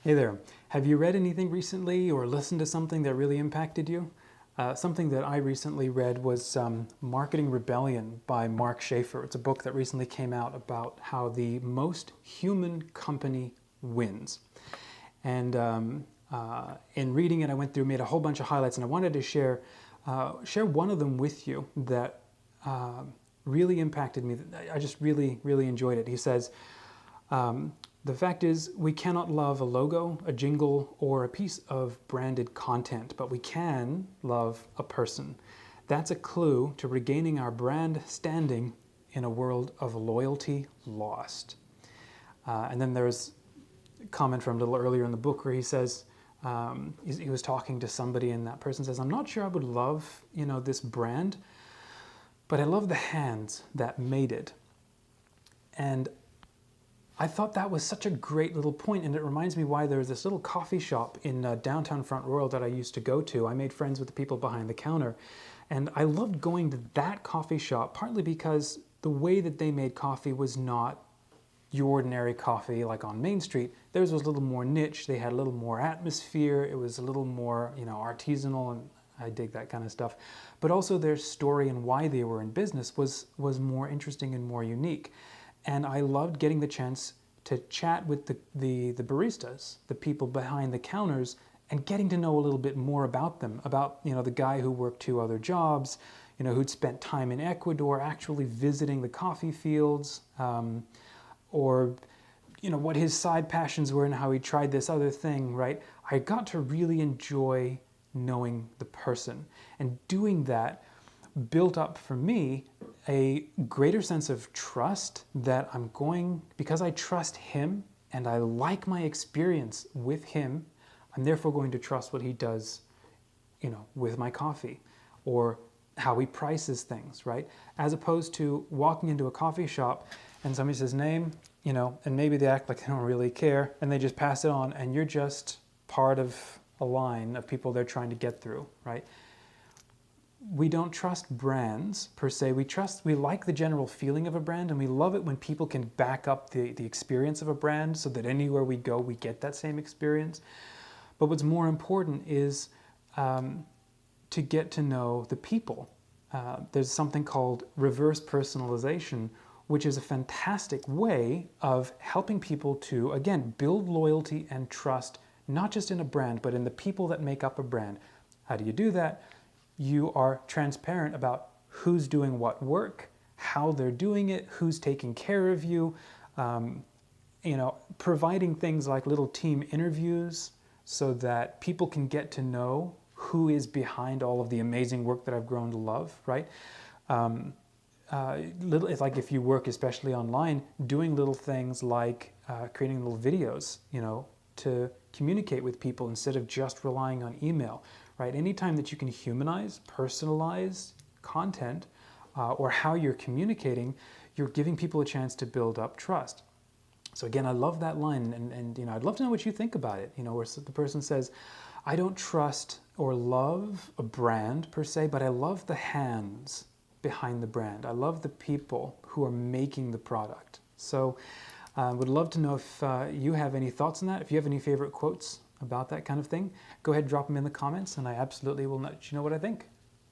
Hey there. Have you read anything recently or listened to something that really impacted you? Something that I recently read was Marketing Rebellion by Mark Schaefer. It's a book that recently came out about how the most human company wins. And in reading it, I went through, made a whole bunch of highlights, and I wanted to share one of them with you that really impacted me. I just really, really enjoyed it. He says, the fact is, we cannot love a logo, a jingle, or a piece of branded content, but we can love a person. That's a clue to regaining our brand standing in a world of loyalty lost. And then there's a comment from a little earlier in the book where he says, he was talking to somebody, and that person says, I'm not sure I would love, this brand, but I love the hands that made it. And I thought that was such a great little point, and it reminds me why there's this little coffee shop in downtown Front Royal that I used to go to. I made friends with the people behind the counter, and I loved going to that coffee shop, partly because the way that they made coffee was not your ordinary coffee like on Main Street. Theirs was a little more niche. They had a little more atmosphere. It was a little more, artisanal, and I dig that kind of stuff. But also their story and why they were in business was more interesting and more unique. And I loved getting the chance to chat with the baristas, the people behind the counters, and getting to know a little bit more about them, about the guy who worked 2 other jobs, who'd spent time in Ecuador actually visiting the coffee fields, or what his side passions were and how he tried this other thing, right? I got to really enjoy knowing the person, and doing that built up for me a greater sense of trust that because I trust him and I like my experience with him, I'm therefore going to trust what he does, with my coffee, or how he prices things, right? As opposed to walking into a coffee shop and somebody says name, and maybe they act like they don't really care and they just pass it on, and you're just part of a line of people they're trying to get through, right? We don't trust brands per se. We like the general feeling of a brand, and we love it when people can back up the experience of a brand so that anywhere we go, we get that same experience. But what's more important is to get to know the people. There's something called reverse personalization, which is a fantastic way of helping people to, again, build loyalty and trust, not just in a brand, but in the people that make up a brand. How do you do that? You are transparent about who's doing what work, how they're doing it, who's taking care of you, providing things like little team interviews so that people can get to know who is behind all of the amazing work that I've grown to love, right? It's like if you work, especially online, doing little things like creating little videos, to communicate with people instead of just relying on email, right? Anytime that you can humanize, personalize content, or how you're communicating, you're giving people a chance to build up trust. So again, I love that line, and I'd love to know what you think about it. Where the person says, I don't trust or love a brand per se, but I love the hands behind the brand. I love the people who are making the product. So would love to know if you have any thoughts on that. If you have any favorite quotes about that kind of thing, go ahead and drop them in the comments, and I absolutely will let you know what I think.